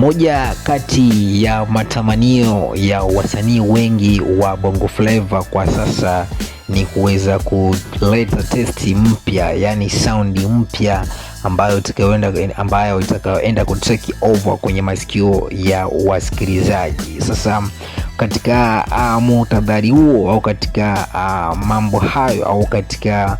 Moja kati ya matamanio ya wasanii wengi wa Bongo Flava kwa sasa ni kuweza kuleta testi mpya, yani sound mpya ambayo itakayoenda kutake over kwenye masikio ya wasikilizaji. Sasa katika muhtasari huo au katika mambo hayo au katika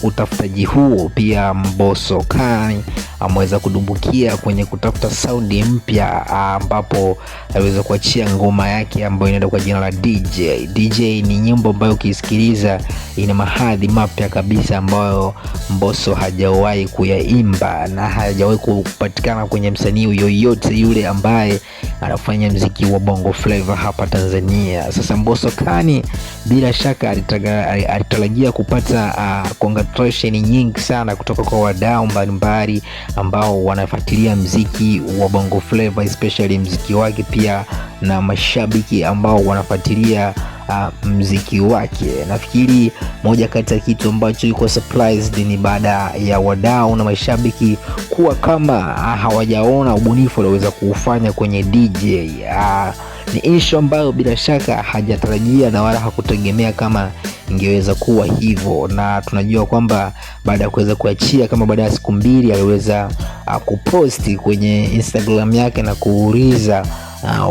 utafutaji huo, pia Mbosso Khan ameweza kudumbukia kwenye kutafuta saundi mpya, ambapo aliweza kuachia ngoma yake ambayo inaenda kwa jina la DJ. Ni nyimbo ambayo ukisikiliza ina mahadhi mapya kabisa ambayo Mbosso hajawahi kuyaimba na hajawahi kupatikana kwenye msanii yoyote yule ambaye anafanya mziki wa Bongo Flava hapa Tanzania. Sasa Mbosso Khan bila shaka alitarajia kupata congratulation nyingi sana kutoka kwa wadau mbalimbali ambao wanafuatilia mziki wa Bongo Flava, especially mziki wake, pia na mashabiki ambao wanafuatilia mziki wake. Nafikiri moja kati ya kitu ambacho iko surprised ni baada ya wadau na mashabiki kuwa kama hawajaona ubunifu alioweza kuufanya kwenye DJ. Ni issue ambayo bila shaka hajatarajia na wala hakutegemea kama ingeweza kuwa hivyo, na tunajua kwamba baada ya kuweza kuachia kama baada ya siku 2 aliweza kuposti kwenye Instagram yake na kuuliza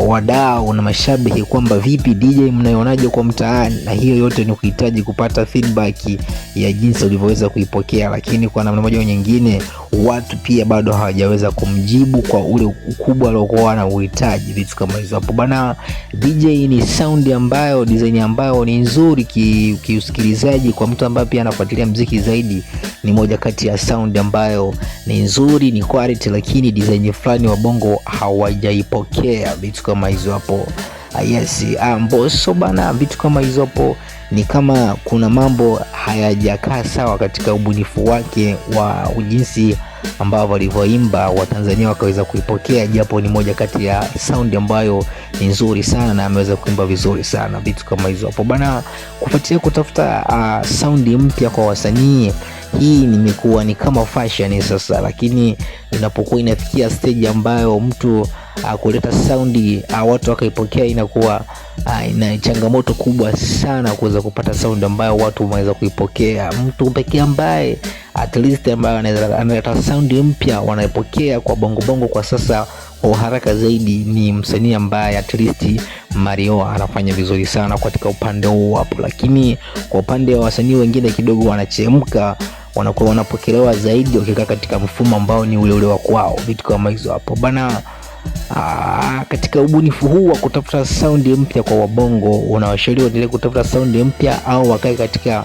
wadau na mashabiki kwamba vipi DJ mnaionaje kwa mtaani, na hiyo yote ni kuhitaji kupata feedback ya jinsi ulivyoweza kuipokea, lakini kwa namna moja au nyingine watu pia bado hawajaweza kumjibu kwa ule ukubwa aliokuwa wanauhitaji, vitu kama hizo hapo bana. DJ ni sound ambayo, design ambayo ni nzuri kiusikilizaji kwa mtu ambaye pia anafuatilia muziki zaidi. Ni moja kati ya sound ambayo ni nzuri, ni quality, lakini design fulani wa Bongo hawajaipokea, vitu kama hizo hapo. Yes, Mbosso bana, vitu kama hizo hapo ni kama kuna mambo hayajakaa sawa katika ubunifu wake wa jinsi ambavyo alivyoimba, Watanzania wakaweza kuipokea, japo ni moja kati ya sound ambayo ni nzuri sana na ameweza kuimba vizuri sana, vitu kama hizo hapo bana. Kufuatia kutafuta sound mpya kwa wasanii, hii nimekuwa ni kama fashion sasa, lakini inapokuwa inafikia stage ambayo mtu kuleta sound watu wakaipokea, inakuwa ina changamoto kubwa sana kuweza kupata sound ambayo watu wameweza kuipokea. Mtu pekee ambaye at least ambaye analeta sound mpya wanaipokea kwa bongo kwa sasa kwa haraka zaidi ni msanii ambaye at least Mario anafanya vizuri sana katika upande huo hapo, lakini kwa upande wa wasanii wengine kidogo wanachemka, wanakuwa wanapokelewa zaidi wakikaa katika mfumo ambao ni ule wa kwao, vitu kama hizo hapo bana. Katika ubunifu huu wa kutafuta sound mpya kwa wabongo, unawashauri waendelee kutafuta sound mpya au wakae katika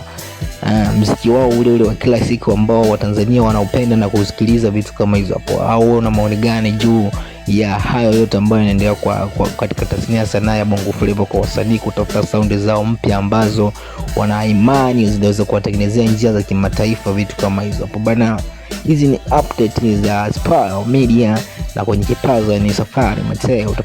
muziki wao ule wa kila siku ambao Watanzania wanaupenda na kusikiliza, vitu kama hizo hapo? Au una maoni gani juu ya hayo yote ambayo yanaendelea katika tasnia ya sanaa ya Bongo Flava kwa wasanii kutafuta sound zao mpya ambazo wana imani zinaweza kuwatengenezea njia za kimataifa, vitu kama hizo hapo bana? Hizi ni update za Spyro Media na kwenye kipaza ni Safari Mateo.